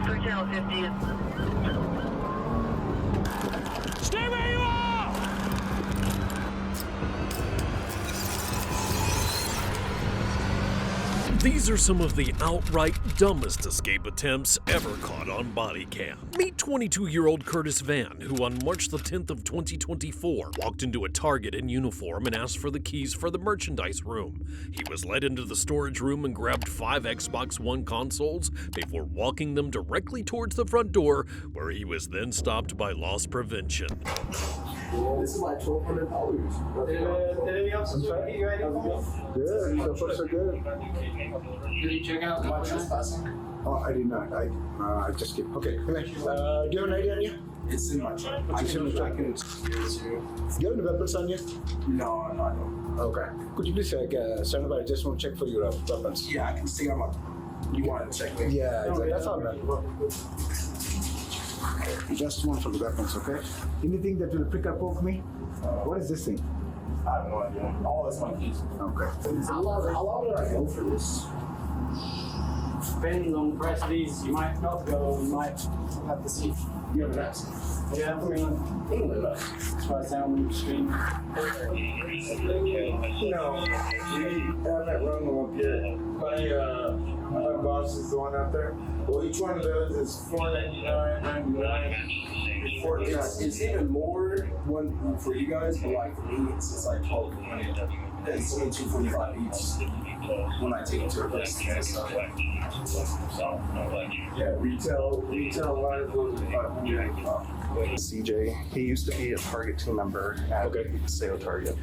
For channel 50. Stay where you are! These are some of the outright dumbest escape attempts ever caught on Bodycam. Meet 22-year-old Curtis Van, who on March the 10th of 2024 walked into a Target in uniform and asked for the keys for the merchandise room. He was led into the storage room and grabbed 5 Xbox One consoles before walking them directly towards the front door, where he was then stopped by loss prevention. Yeah, this is like $1,200. Anything else to get you ready for? Good, so far so good. Did you check out my trespassing? Oh, I did not. I just get. Okay, come here. Do you have an ID on you? It's in my truck. It's in the truck. I can give it to you. Do you have any weapons on you? No, I don't. Okay. Could you please stand by? I just want to check for your weapons. Yeah, I can stay on my. You want to check me? Yeah, exactly. That's all right. Just one for the weapons, okay? Anything that will pick up over me? What is this thing? I have no idea. Oh, that's my keys. Okay. How long did I go for this? Depending on the price of these, you might not go, you might have to see. You have an ask. Yeah, I mean, England. as far as down the street. No, we haven't run one yet. My boss is the one out there. Well, each one of those is $4.99.99. Yeah, it's even more one for you guys, but like for me, it's like $1,200. It's only $245 each when I take it to a place. Yeah, retail wise was $500. CJ, he used to be a Target team member at Sale Target.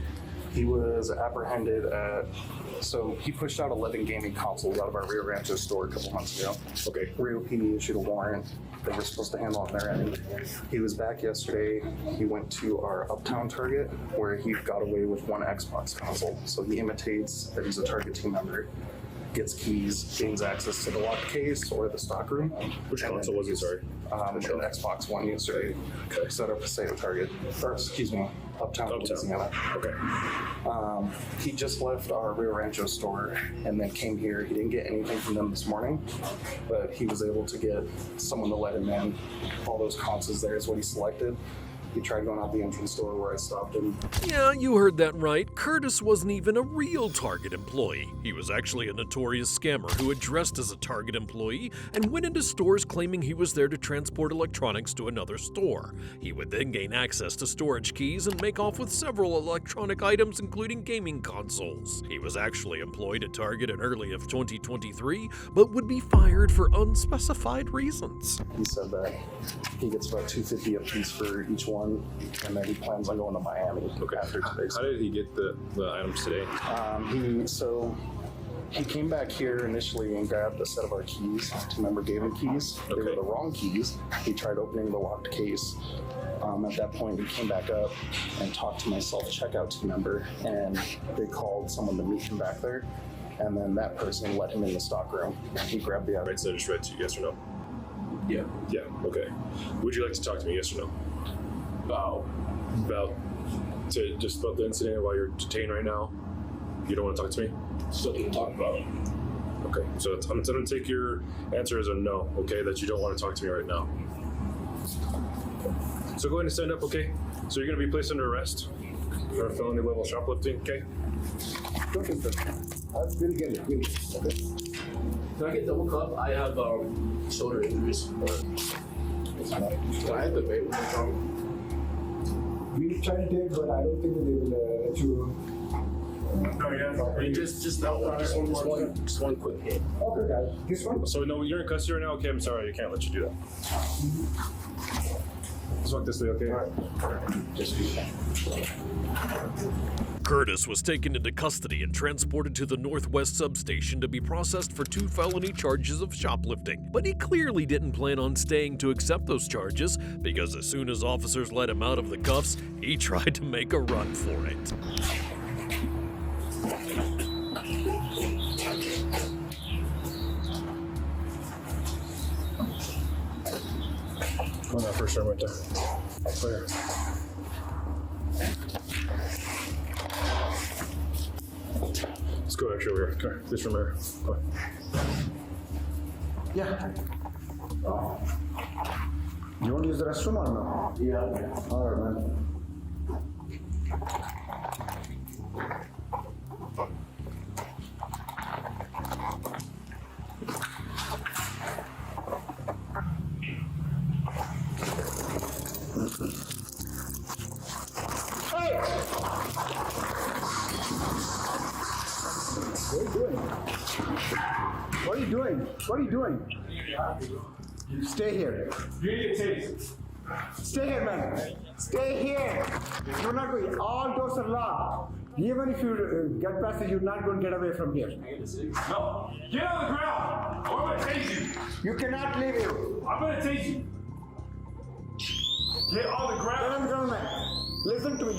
He was apprehended so he pushed out 11 gaming consoles out of our Rio Rancho store a couple months ago. Okay. Rio PD issued a warrant. They were supposed to handle on their end. He was back yesterday. He went to our Uptown Target where he got away with 1 Xbox console. So he imitates that he's a Target team member, gets keys, gains access to the locked case or the stockroom. Which console was he, sorry? An Xbox One yesterday. Okay. Set up a Sale Target. Or, excuse me, Uptown. Louisiana. Okay. He just left our Rio Rancho store and then came here. He didn't get anything from them this morning, but he was able to get someone to let him in. All those consoles there is what he selected. He tried going out the entrance door where I stopped him. Yeah, you heard that right. Curtis wasn't even a real Target employee. He was actually a notorious scammer who had dressed as a Target employee and went into stores claiming he was there to transport electronics to another store. He would then gain access to storage keys and make off with several electronic items, including gaming consoles. He was actually employed at Target in early of 2023, but would be fired for unspecified reasons. He said that he gets about $250 a piece for each one, and then he plans on going to Miami after today's. How did he get the items today? He came back here initially and grabbed a set of our keys. Team member gave him keys. They were the wrong keys. He tried opening the locked case. At that point, he came back up and talked to my self-checkout team member, and they called someone to meet him back there. And then that person let him in the stockroom. He grabbed the Right, so I just read to you, yes or no? Yeah. Yeah, okay. Would you like to talk to me, yes or no? About the incident while you're detained right now? You don't want to talk to me? Something to talk about. Okay, so I'm going to take your answer as a no, okay, that you don't want to talk to me right now. So go ahead and stand up, okay? So you're going to be placed under arrest for felony level shoplifting, okay? We'll get it. Okay. Can I get double cup? I have shoulder injuries. Can I have the bait with my tongue? We tried to take, but I don't think that they will let you. No, yeah. Just one quick hit. Okay, guys. This one? So no, you're in custody right now? Okay, I'm sorry, I can't let you do that. Let's walk this way, okay? Curtis was taken into custody and transported to the Northwest substation to be processed for 2 felony charges of shoplifting. But he clearly didn't plan on staying to accept those charges, because as soon as officers let him out of the cuffs, he tried to make a run for it. Come on, that first room right there. Clear. Let's go actually over here. Come here. This room here. Come on. Yeah. You want to use the restroom or no? Yeah. All right, man. What are you doing? What are you doing? Stay here. You need a taste. Stay here, man. Stay here. You're not going. All doors are locked. Even if you get past it, you're not going to get away from here. No. Get on the ground, or I'm gonna tase you. You cannot leave here. I'm gonna tase you. Get on the Get ground. on the ground, man. Listen to me.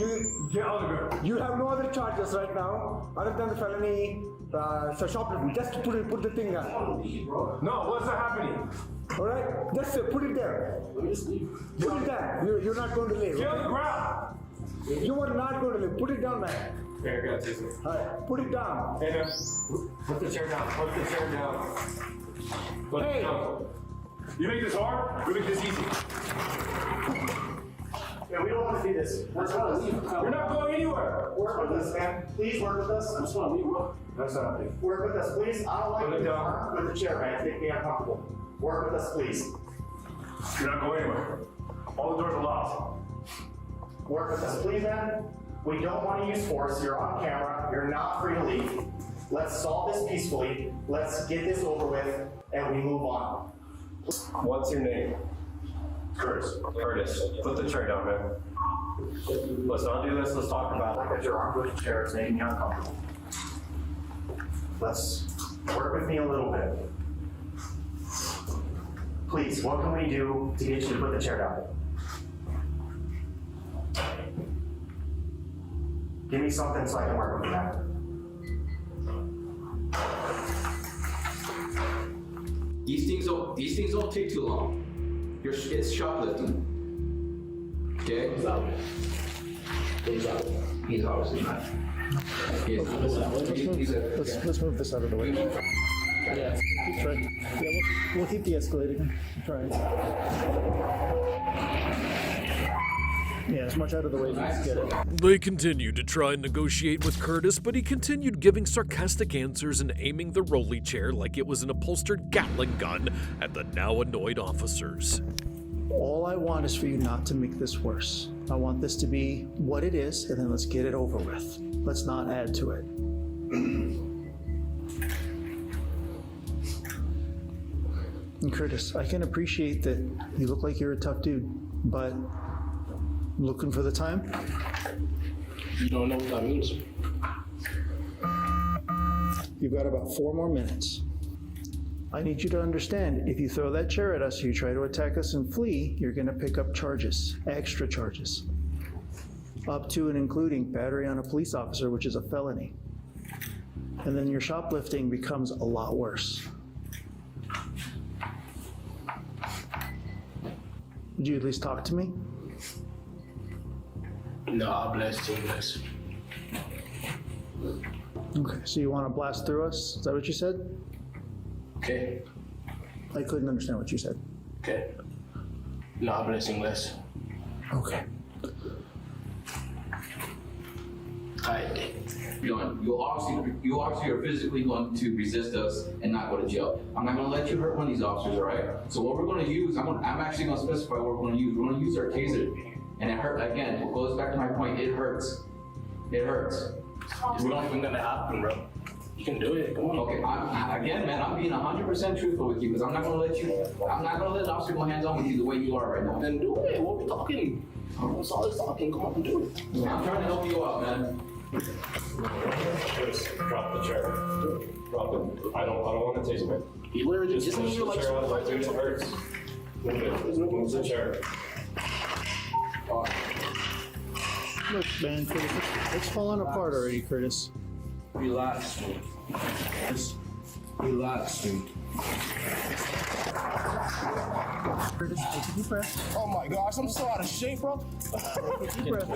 Get on the ground. You have no other charges right now other than the felony. So shoplifting. Just put the thing down. No, what's not happening? All right. Just put it there. Put it down. You're not going to leave. Get on the ground. You are not going to leave. Put it down, man. Here, I got this. All right. Put it down. Hey, man. Put the chair down. Put the chair down. Put Hey. it down. You make this hard, we make this easy. Yeah, we don't want to see this. That's not leave. You're not going anywhere. Work with us, man. Please work with us. I just want to leave, bro. That's not me. Work with us, please. I don't like Put it being down. armed with the chair, man. It's making me uncomfortable. Work with us, please. You're not going anywhere. All the doors are locked. Work with us, please, man. We don't want to use force. You're on camera. You're not free to leave. Let's solve this peacefully. Let's get this over with, and we move on. What's your name? Curtis. Curtis. Put the chair down, man. Let's not do this. Let's talk about it. Because you're armed with the chair, it's making me uncomfortable. Let's work with me a little bit. Please, what can we do to get you to put the chair down? Give me something so I can work with you, man. These things don't take too long. It's shoplifting. Okay? He's obviously not. Let's move this out of the way. Yeah, keep trying. Yeah, we'll keep de-escalating. Try it. Yeah, as much out of the way as we can get it. They continued to try and negotiate with Curtis, but he continued giving sarcastic answers and aiming the rolly chair like it was an upholstered Gatling gun at the now annoyed officers. All I want is for you not to make this worse. I want this to be what it is, and then let's get it over with. Let's not add to it. And Curtis, I can appreciate that you look like you're a tough dude, but looking for the time? You don't know what that means. You've got about 4 more minutes. I need you to understand, if you throw that chair at us, you try to attack us and flee, you're gonna pick up charges, extra charges. Up to and including battery on a police officer, which is a felony. And then your shoplifting becomes a lot worse. Would you at least talk to me? No, I'll blast you guys. Okay, so you wanna blast through us? Is that what you said? Okay. I couldn't understand what you said. Okay. No, I'm blessing less. Okay. Alright. You obviously are physically going to resist us and not go to jail. I'm not going to let you hurt one of these officers, all right? So what we're going to use, I'm actually going to specify what we're going to use. We're going to use our taser, and it hurt again. It goes back to my point. It hurts. It hurts. It's not even gonna happen, bro. You can do it. Come on. Okay, again, man, I'm being 100% truthful with you because I'm not going to let an officer go hands on with you the way you are right now. Then do it. What are we talking? That's all this talking. Come on, do it. I'm trying to help you out, man. Just drop the chair. Drop it. I don't want to taste it. He literally Just just push you the like chair out, like, dude, it hurts. Move it. Move the chair. Look, man, Curtis, it's falling apart already, Curtis. Relax, dude. Just relax, dude. Curtis, take a deep breath. Oh my gosh, I'm so out of shape, bro. Deep breath.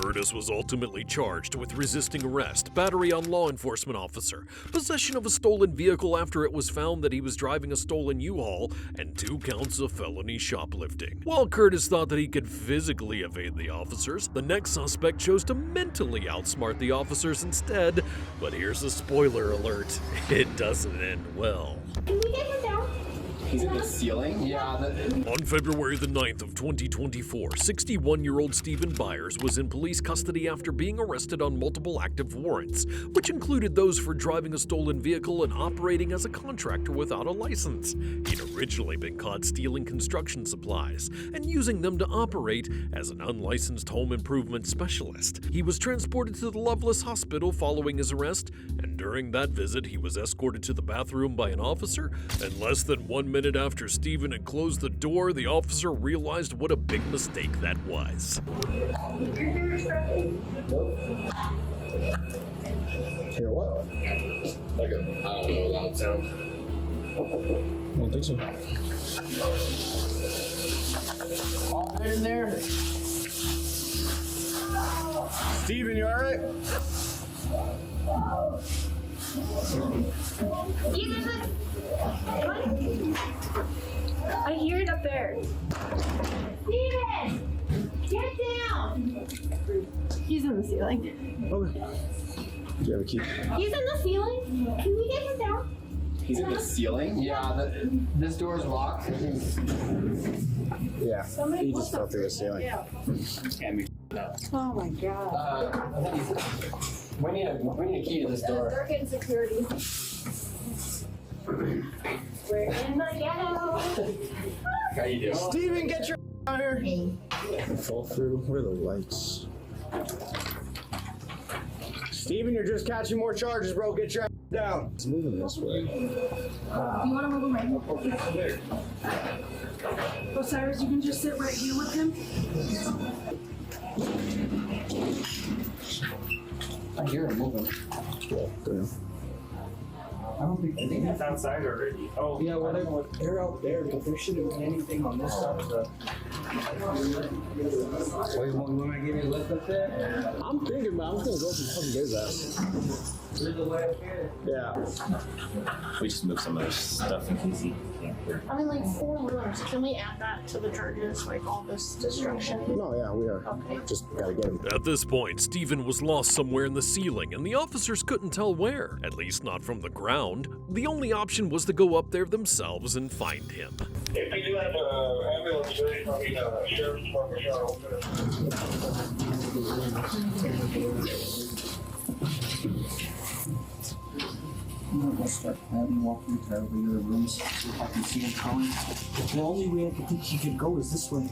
Curtis was ultimately charged with resisting arrest, battery on law enforcement officer, possession of a stolen vehicle after it was found that he was driving a stolen U-Haul, and 2 counts of felony shoplifting. While Curtis thought that he could physically evade the officers, the next suspect chose to mentally outsmart the officers instead. But here's a spoiler alert: it doesn't end well. Can we get him down? He's in the ceiling? Yeah. On February the 9th of 2024, 61-year-old Stephen Byers was in police custody after being arrested on multiple active warrants, which included those for driving a stolen vehicle and operating as a contractor without a license. He'd originally been caught stealing construction supplies and using them to operate as an unlicensed home improvement specialist. He was transported to the Loveless Hospital following his arrest, and during that visit, he was escorted to the bathroom by an officer, and less than 1 minute after Stephen had closed the door, the officer realized what a big mistake that was. Hear what? Like a, I don't know, loud sound. I don't think so. Oh, they're in there. Steven, you alright? I hear it up there. Steven! Get down! He's in the ceiling. Okay. Do you have a key? He's in the ceiling? Can we get him down? He's in the ceiling? Yeah, this door is locked. Yeah. He just fell through the ceiling. Yeah. Oh my god. We need a key to this door. They're getting security. We're in the ghetto. How you doing? Steven, get your out here. Fall through. Where are the lights? Steven, you're just catching more charges, bro. Get your down. It's moving this way. You want to move him right here? Osiris, you can just sit right here with him. I hear him moving. Yeah, go ahead. I don't think It's outside already. Oh, yeah, well, they're out there, but there shouldn't be anything on this side of the. Wait, you want to give me a lift up there? I'm thinking, man. I'm just gonna go to fucking his ass. There's a way up here. Yeah. We just move some of this stuff in case he can't hear. I mean, like 4 rooms. Can we add that to the charges? Like all this destruction? No, yeah, we are. Okay. Just gotta get him. At this point, Stephen was lost somewhere in the ceiling, and the officers couldn't tell where, at least not from the ground. The only option was to go up there themselves and find him. if we do have an ambulance ready for me, sheriff's department, I'm gonna go start planning, walking to every other rooms, see if I can see him coming. The only way I can think he could go is this way.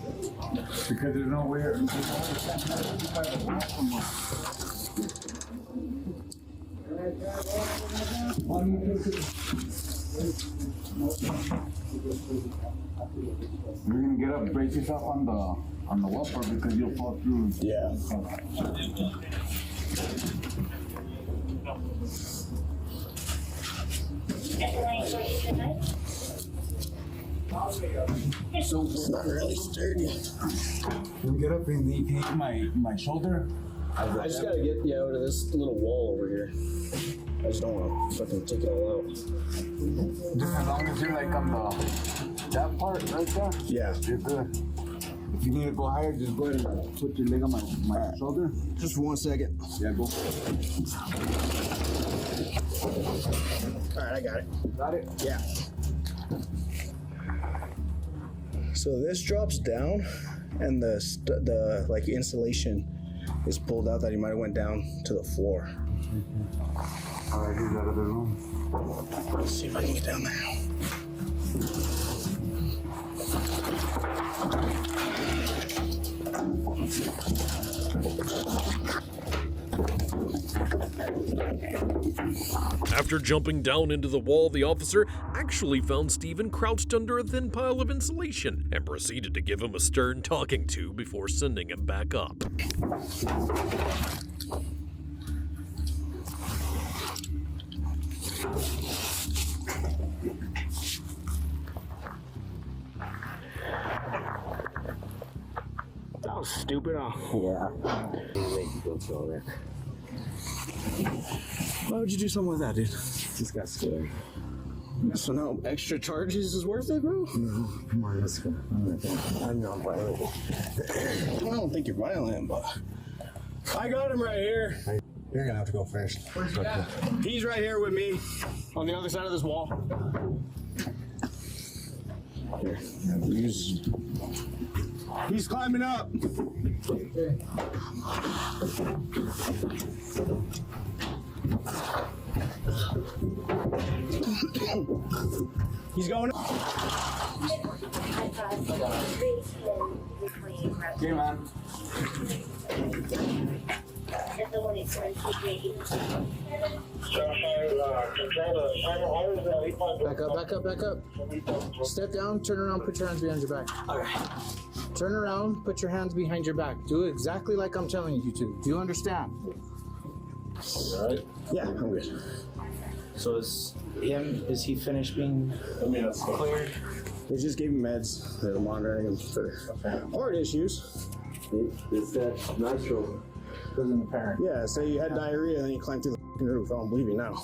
Because there's nowhere. You're gonna get up and brace yourself on the whopper because you'll fall through. Yeah. So It's not really sturdy. Can we get up and you can hit my shoulder? I just gotta get you out of this little wall over here. I just don't want to fucking take it all out. Just as long as you're like on that part right there. Yeah. You're good. If you need to go higher, just go ahead and put your leg on my shoulder. Just 1 second. Yeah, go. Alright, I got it. Got it? Yeah. So this drops down, and the like insulation is pulled out that he might have went down to the floor. Alright, here's that other room. Let's see if I can get down there. After jumping down into the wall, the officer actually found Stephen crouched under a thin pile of insulation and proceeded to give him a stern talking to before sending him back up. That was stupid, huh? Yeah. That's all right. Why would you do something like that, dude? Just got scared. So now extra charges is worth it, bro? No, come on, let's go. I'm not violent. I don't think you're violent, but I got him right here. You're gonna have to go first. He's right here with me on the other side of this wall. Here. He's climbing up. He's going up. Hey, man. Back up. Step down, turn around, put your hands behind your back. Alright. Turn around, put your hands behind your back. Do it exactly like I'm telling you to. Do you understand? Alright. Yeah, I'm good. So is he finished being cleared? They just gave him meds. They're monitoring him for heart issues. It's that nitro. Wasn't apparent. Yeah, so you had diarrhea and then you climbed through the f***ing roof. I don't believe you now.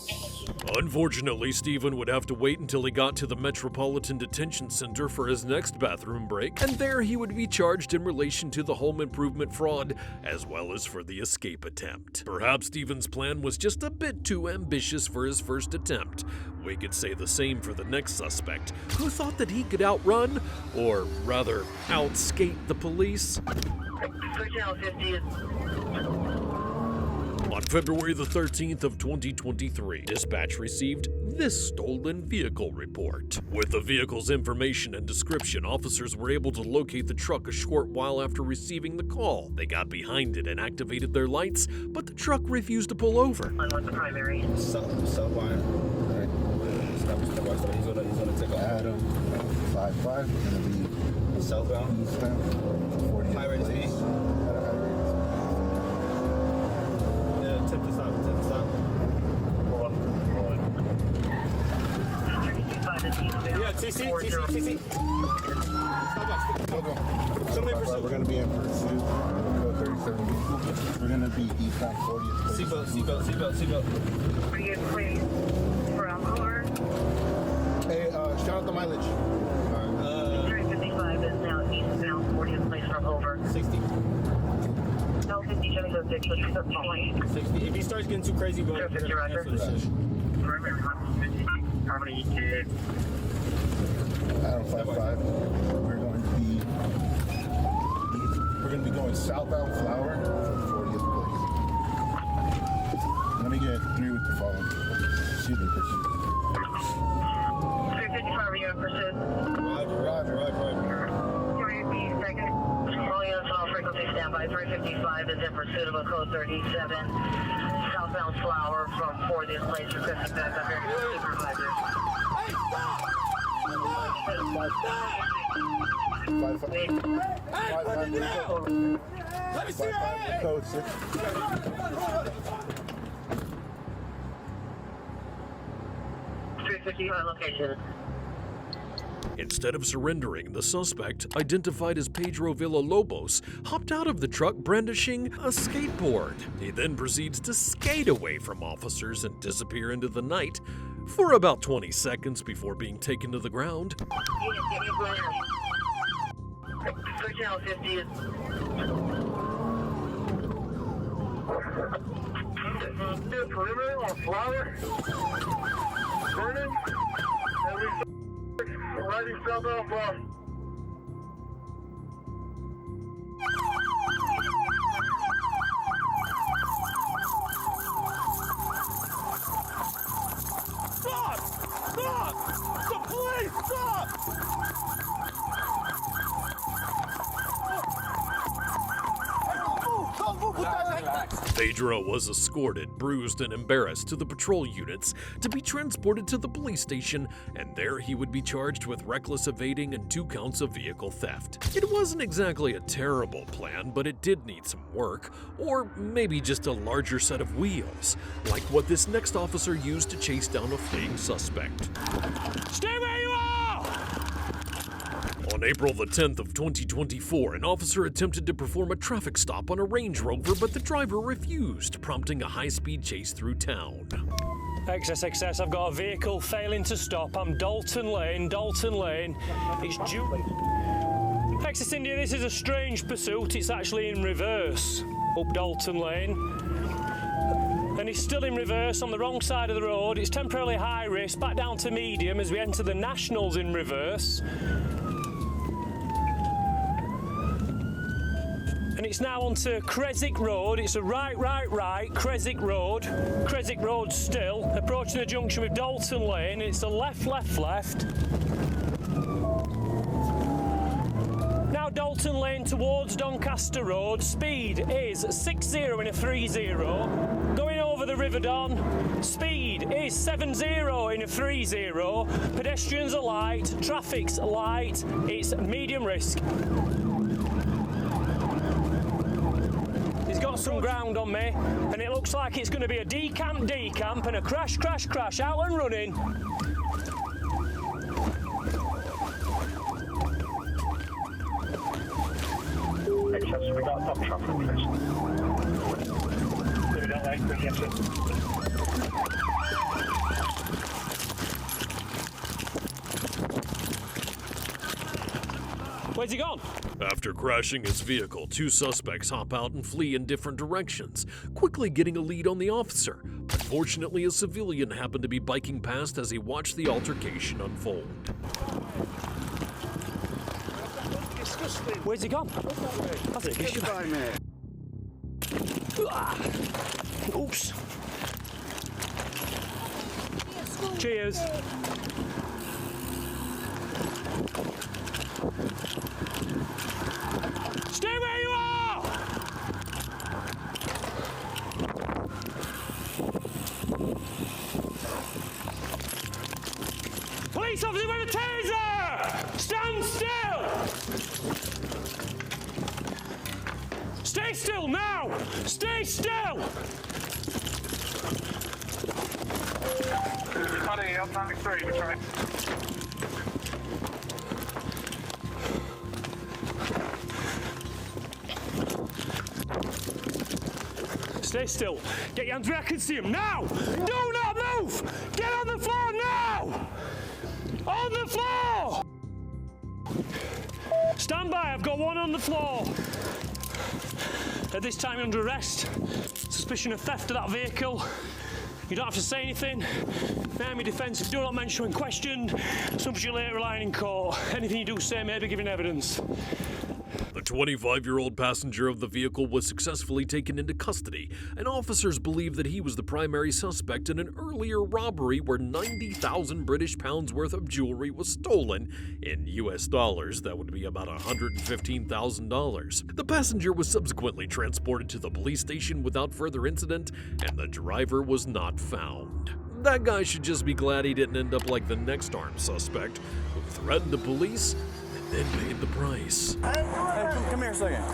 Unfortunately, Stephen would have to wait until he got to the Metropolitan Detention Center for his next bathroom break, and there he would be charged in relation to the home improvement fraud, as well as for the escape attempt. Perhaps Stephen's plan was just a bit too ambitious for his first attempt. We could say the same for the next suspect, who thought that he could outrun, or rather, outskate the police. Channel 50 is... On February the 13th of 2023, dispatch received this stolen vehicle report. With the vehicle's information and description, officers were able to locate the truck a short while after receiving the call. They got behind it and activated their lights, but the truck refused to pull over. on what the primary is. South line. Alright. Stop. So he's gonna take a Adam 55. Gonna be southbound. Eastbound. 40. High rate speed. Tip this up. Yeah, TC. We're gonna be in pursuit. Go 37. We're gonna be eastbound 40th. Seatbelt. Are you free for alcohol? Hey, shout out the mileage. 355 is now eastbound 40th place from over. 60. No, 50, 76, which is the point. 60. If he starts getting too crazy, go. 50 roger. How many kids? Adam 55. We're going to be going southbound Flower for the 40th place. Let me get through with the phone. Shoot the pursuit. 355, are you in pursuit? Roger. 350 seconds. Rolling on small frequency standby. 355 is in pursuit of a code 37. Southbound Flower from 40th place. Requesting back up here to the supervisor. Let me see your head. Code 6. 355 location. Instead of surrendering, the suspect, identified as Pedro Villalobos, hopped out of the truck brandishing a skateboard. He then proceeds to skate away from officers and disappear into the night for about 20 seconds before being taken to the ground. Channel 50 is... perimeter on Flower. Burning. Riding southbound Flower. Stop! The police! Stop! Pedro was escorted, bruised, and embarrassed to the patrol units to be transported to the police station, and there he would be charged with reckless evading and 2 counts of vehicle theft. It wasn't exactly a terrible plan, but it did need some work, or maybe just a larger set of wheels, like what this next officer used to chase down a fleeing suspect. Stay where you are! On April the 10th of 2024, an officer attempted to perform a traffic stop on a Range Rover, but the driver refused, prompting a high-speed chase through town. XSXS, I've got a vehicle failing to stop. I'm Dalton Lane. It's due. Texas India, this is a strange pursuit. It's actually in reverse up Dalton Lane. And it's still in reverse on the wrong side of the road. It's temporarily high risk, back down to medium as we enter the Nationals in reverse. And it's now onto Creswick Road. It's a right, Creswick Road still, approaching the junction with Dalton Lane. It's a left. Now Dalton Lane towards Doncaster Road. Speed is 60 in a 30. Going over the River Don. Speed is 70 in a 30. Pedestrians are light, traffic's light. It's medium risk. He's got some ground on me, and it looks like it's going to be a decamp, and a crash, out and running. We got some traffic, please. Where's he gone? After crashing his vehicle, two suspects hop out and flee in different directions, quickly getting a lead on the officer. Unfortunately, a civilian happened to be biking past as he watched the altercation unfold. Where's he gone? That's it. Goodbye, man. Oops. Cheers. Stay where you are! Police officer with a taser! Stand still! Stay still now! Stay still! Honey, I'm 93, we're trying. Stay still. Get your hands where I can see him now! Do not move! Get on the floor now! On the floor! Stand by, I've got one on the floor. At this time, you're under arrest. Suspicion of theft of that vehicle. You don't have to say anything. Name your defence if you do not mention when questioned. Assumption later relying in court. Anything you do say may be given evidence. The 25-year-old passenger of the vehicle was successfully taken into custody, and officers believe that he was the primary suspect in an earlier robbery where 90,000 British pounds worth of jewelry was stolen. In US dollars, that would be about $115,000. The passenger was subsequently transported to the police station without further incident, and the driver was not found. That guy should just be glad he didn't end up like the next armed suspect, who threatened the police and paid the price. Come here a second.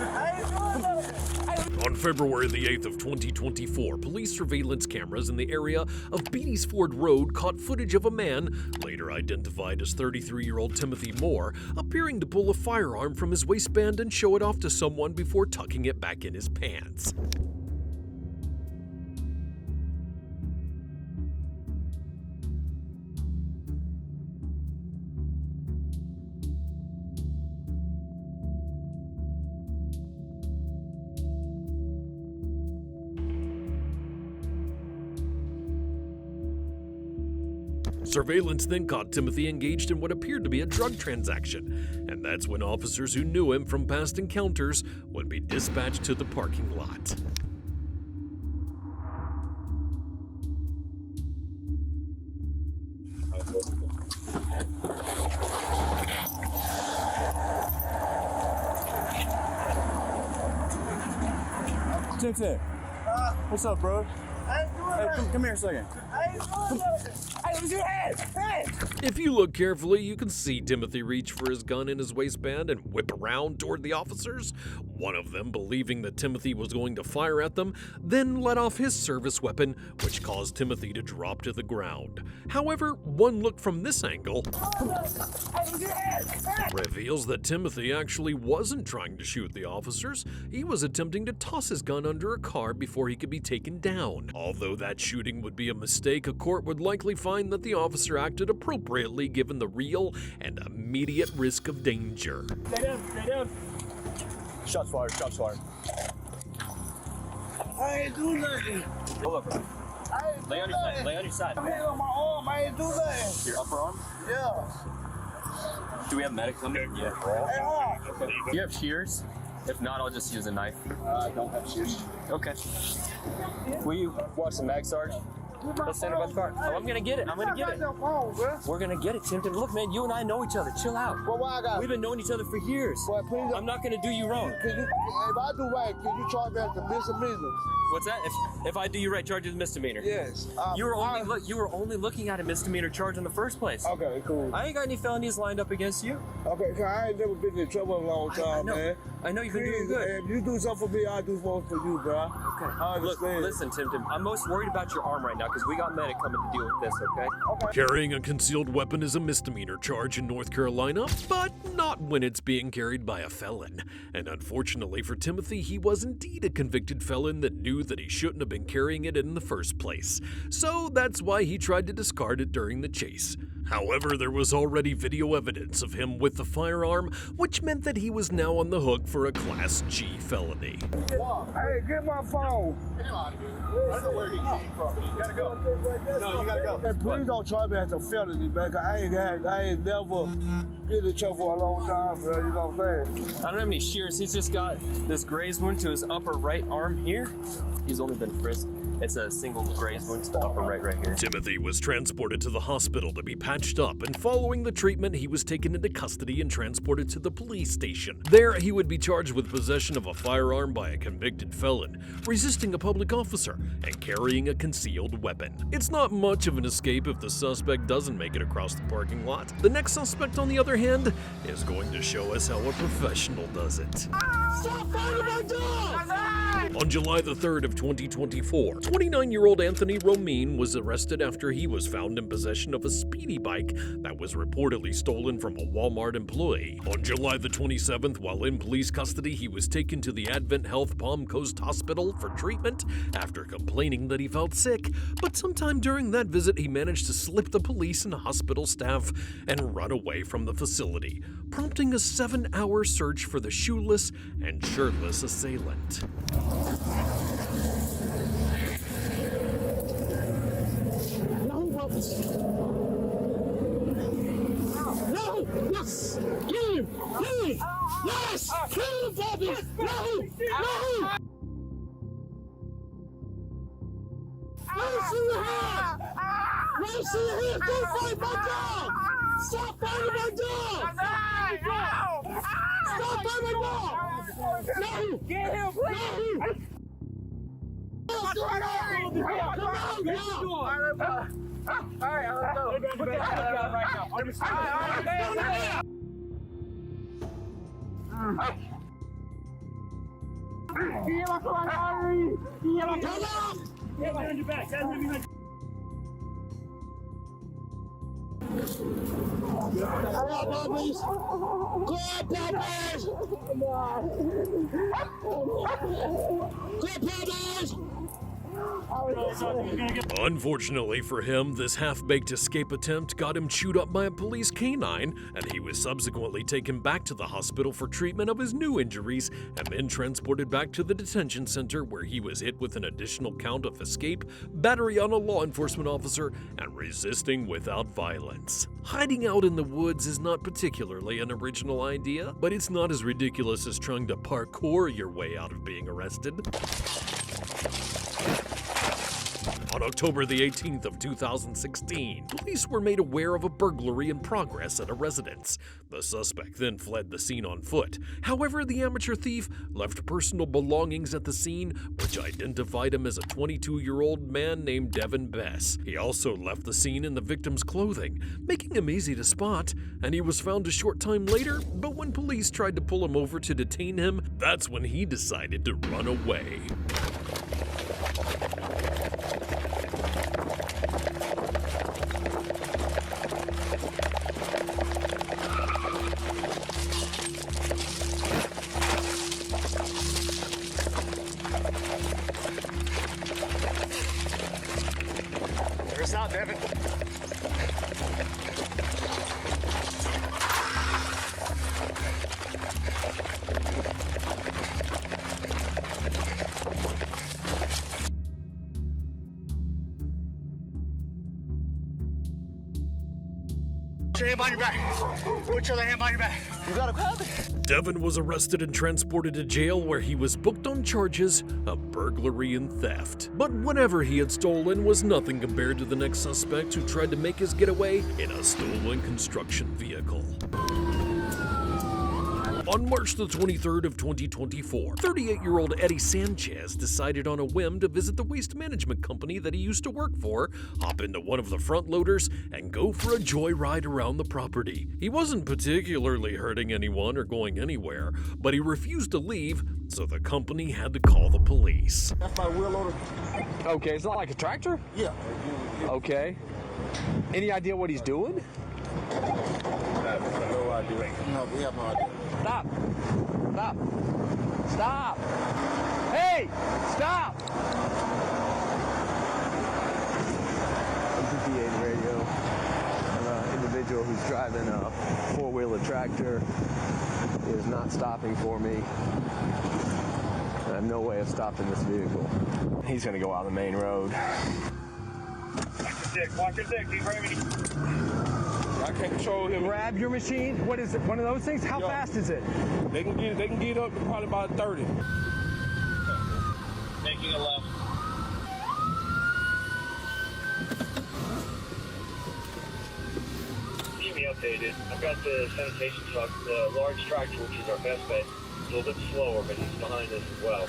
On February the 8th of 2024, police surveillance cameras in the area of Beattiesford Road caught footage of a man, later identified as 33-year-old Timothy Moore, appearing to pull a firearm from his waistband and show it off to someone before tucking it back in his pants. Surveillance then caught Timothy engaged in what appeared to be a drug transaction, and that's when officers who knew him from past encounters would be dispatched to the parking lot. Timothy, what's up, bro? Hey, come here a second. If you look carefully, you can see Timothy reach for his gun in his waistband and whip around toward the officers. One of them, believing that Timothy was going to fire at them, then let off his service weapon, which caused Timothy to drop to the ground. However, one look from this angle reveals that Timothy actually wasn't trying to shoot the officers. He was attempting to toss his gun under a car before he could be taken down. Although that shooting would be a mistake, a court would likely find that the officer acted appropriately given the real and immediate risk of danger. Stay down, stay down. Shots fired, shots fired. I ain't do nothing. Pull up, bro. Lay on your side, lay on your side. I'm hitting on my arm, I ain't do nothing. Your upper arm? Yeah. Do we have medic coming? Yeah. Hey, Okay. Do you have shears? If not, I'll just use a knife. I don't have shears. Okay. Will you watch the mag, Sarge? Let's stand by the car. Oh, I'm gonna get it. I'm gonna get it. We're gonna get it, Tim. Look, man, you and I know each other. Chill out. Well, why I got? We've been knowing each other for years. Well, please. I'm not gonna do you wrong. If I do right, can you charge me as a misdemeanor? What's that? If I do you right, charge you as misdemeanor. Yes. You were only looking at a misdemeanor charge in the first place. Okay, cool. I ain't got any felonies lined up against you. Okay, cause I ain't never been in trouble in a long time, man. I know you've been doing good. If you do something for me, I'll do something for you, bro. Okay. I understand. Look, listen, Tim. I'm most worried about your arm right now because we got medic coming to deal with this, okay? Carrying a concealed weapon is a misdemeanor charge in North Carolina, but not when it's being carried by a felon. And unfortunately for Timothy, he was indeed a convicted felon that knew that he shouldn't have been carrying it in the first place. So that's why he tried to discard it during the chase. However, there was already video evidence of him with the firearm, which meant that he was now on the hook for a Class G felony. Hey, get my phone. I don't know where he came from. You gotta go. No, you gotta go. Hey, please don't charge me as a felony, man. Cause I ain't never been in trouble for a long time, bro. You know what I'm saying? I don't have any shears. He's just got this graze wound to his upper right arm here. He's only been frisked. It's a single graze wound to the upper right here. Timothy was transported to the hospital to be patched up, and following the treatment, he was taken into custody and transported to the police station. There, he would be charged with possession of a firearm by a convicted felon, resisting a public officer, and carrying a concealed weapon. It's not much of an escape if the suspect doesn't make it across the parking lot. The next suspect, on the other hand, is going to show us how a professional does it. Stop fighting my dog! On July the 3rd of 2024, 29-year-old Anthony Romine was arrested after he was found in possession of a speedy bike that was reportedly stolen from a Walmart employee. On July the 27th, while in police custody, he was taken to the Advent Health Palm Coast Hospital for treatment after complaining that he felt sick, but sometime during that visit, he managed to slip the police and hospital staff and run away from the facility, prompting a 7-hour search for the shoeless and shirtless assailant. No! Yes! Get him! Get him! Yes! Kill him, Bobby! No! No! Race in your hand! Race in your hand! Don't fight my dog! Stop fighting my dog! Stop fighting my dog! No! Get him, please! Come on, now! Alright, let's go. Put the hammer down right now. Unfortunately for him, this half-baked escape attempt got him chewed up by a police canine, and he was subsequently taken back to the hospital for treatment of his new injuries and then transported back to the detention center where he was hit with an additional count of escape, battery on a law enforcement officer, and resisting without violence. Hiding out in the woods is not particularly an original idea, but it's not as ridiculous as trying to parkour your way out of being arrested. On October the 18th of 2016, police were made aware of a burglary in progress at a residence. The suspect then fled the scene on foot. However, the amateur thief left personal belongings at the scene, which identified him as a 22-year-old man named Devin Bess. He also left the scene in the victim's clothing, making him easy to spot, and he was found a short time later, but when police tried to pull him over to detain him, that's when he decided to run away. It's not Devin. Put your hand behind your back. Put your other hand behind your back. You gotta grab it. Devin was arrested and transported to jail where he was booked on charges of burglary and theft. But whatever he had stolen was nothing compared to the next suspect who tried to make his getaway in a stolen construction vehicle. On March the 23rd of 2024, 38-year-old Eddie Sanchez decided on a whim to visit the waste management company that he used to work for, hop into one of the front loaders, and go for a joyride around the property. He wasn't particularly hurting anyone or going anywhere, but he refused to leave, so the company had to call the police. That's my wheel loader. Okay, it's not like a tractor? Yeah. Okay. Any idea what he's doing? No idea. No, we have no idea. Stop. Stop. Stop. Hey! Stop! PPA radio. An individual who's driving a four-wheeler tractor is not stopping for me. I have no way of stopping this vehicle. He's going to go out the main road. Watch your dick. He's ready. I can't control him. Grab your machine. What is it? One of those things? How fast is it? They can get up to probably about 30. Making a left. Keep me updated. I've got the sanitation truck, the large tractor, which is our best bet. A little bit slower, but he's behind us as well.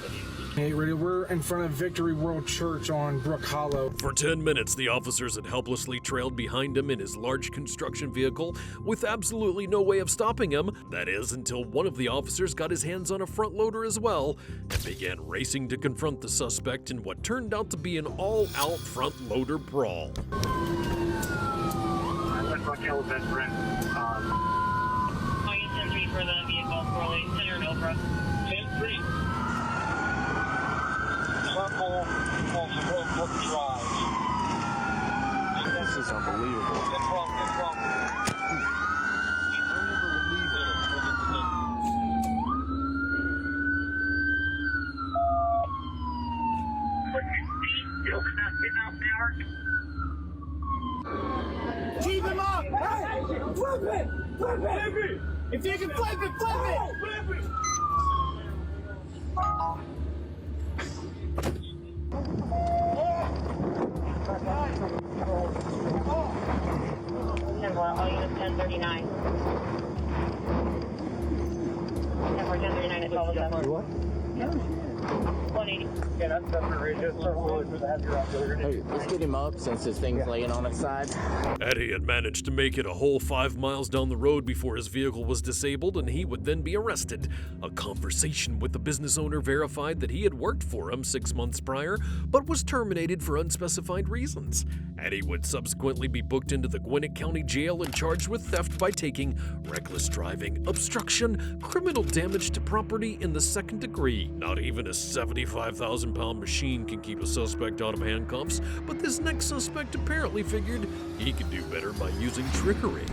Hey, Radio, we're in front of Victory World Church on Brook Hollow. For 10 minutes, the officers had helplessly trailed behind him in his large construction vehicle with absolutely no way of stopping him. That is, until one of the officers got his hands on a front loader as well and began racing to confront the suspect in what turned out to be an all-out front loader brawl. That's my kill best friend. Are you 10-3 for the vehicle, Corley? Center and Oprah. 10-3. Circle on the road book drive. This is unbelievable. Keep him up! Hey! Flip it! Flip it! If you can flip it, flip it! Flip it! All units 1039. Number 1039 at 1207. What? 180. Yeah, that's definitely Hey, let's get him up since this thing's laying on its side. Eddie had managed to make it a whole 5 miles down the road before his vehicle was disabled and he would then be arrested. A conversation with the business owner verified that he had worked for him 6 months prior, but was terminated for unspecified reasons. Eddie would subsequently be booked into the Gwinnett County Jail and charged with theft by taking reckless driving, obstruction, criminal damage to property in the second degree. Not even a 75,000-pound machine can keep a suspect out of handcuffs, but this next suspect apparently figured he could do better by using trickery.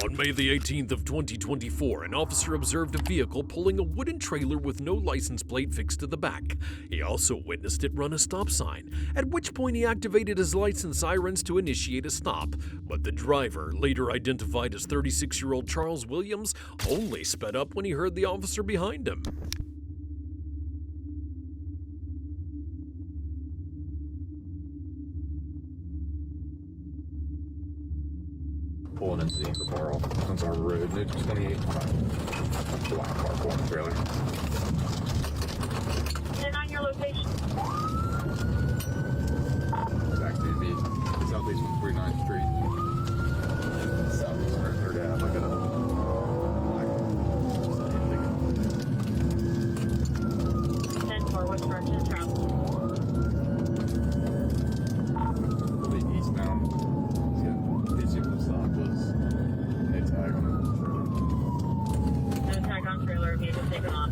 On May the 18th of 2024, an officer observed a vehicle pulling a wooden trailer with no license plate fixed to the back. He also witnessed it run a stop sign, at which point he activated his lights and sirens to initiate a stop. But the driver, later identified as 36-year-old Charles Williams, only sped up when he heard the officer behind him. pulling into the Anchor Bar off Onsar Road, new 28. Black car pulling the trailer. And on your location. Back to the southeast 49th Street. Southeast 3rd Ave. I got a Ten four, what direction is travel? the eastbound. Yeah, basically what the stock was. No tag on No tag on trailer, if you just take it off.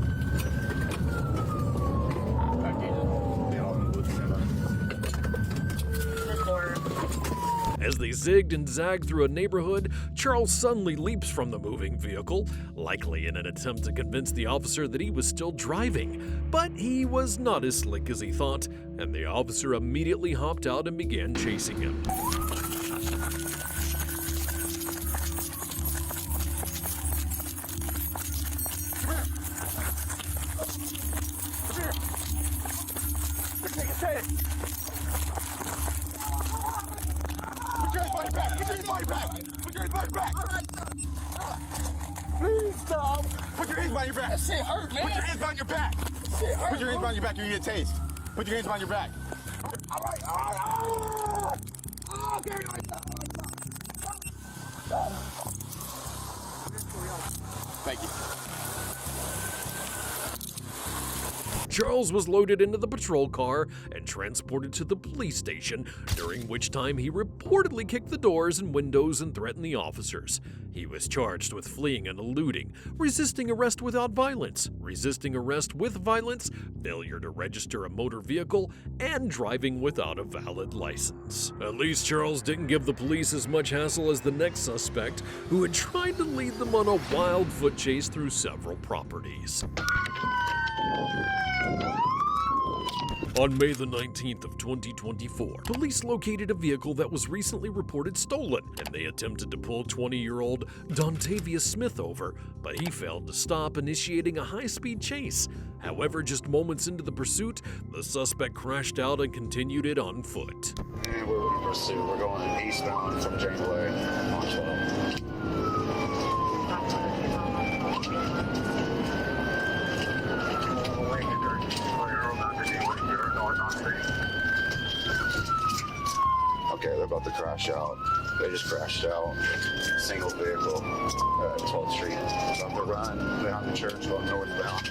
As they zigged and zagged through a neighborhood, Charles suddenly leaps from the moving vehicle, likely in an attempt to convince the officer that he was still driving. But he was not as slick as he thought, and the officer immediately hopped out and began chasing him. Please stop. Put your hands behind your back. That shit hurt, man. Put your hands behind your back. That shit hurt. Put your hands behind your back. You're gonna get tased. Put your hands behind your back. All right. Okay. Thank you. Charles was loaded into the patrol car and transported to the police station, during which time he reportedly kicked the doors and windows and threatened the officers. He was charged with fleeing and eluding, resisting arrest without violence, resisting arrest with violence, failure to register a motor vehicle, and driving without a valid license. At least Charles didn't give the police as much hassle as the next suspect, who had tried to lead them on a wild foot chase through several properties. On May the 19th of 2024, police located a vehicle that was recently reported stolen, and they attempted to pull 20-year-old Dontavius Smith over, but he failed to stop, initiating a high-speed chase. However, just moments into the pursuit, the suspect crashed out and continued it on foot. And we're in pursuit. We're going eastbound from Janeway on 12. Okay, they're about to crash out. They just crashed out. Single vehicle at 12th Street. About to run behind the church going northbound.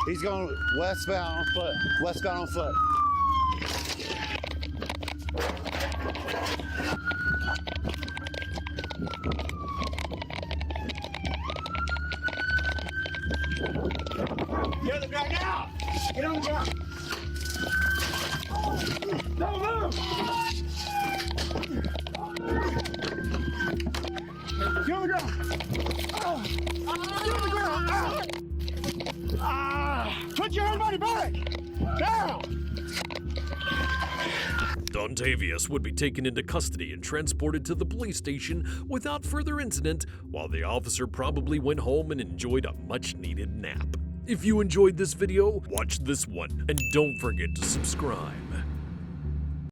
He's going westbound on foot. Westbound on foot. Get on the ground now! Get on the ground! Don't move! Get on the ground! Get on the ground! Put your hand on your back! Down! Dontavius would be taken into custody and transported to the police station without further incident, while the officer probably went home and enjoyed a much-needed nap. If you enjoyed this video, watch this one, and don't forget to subscribe.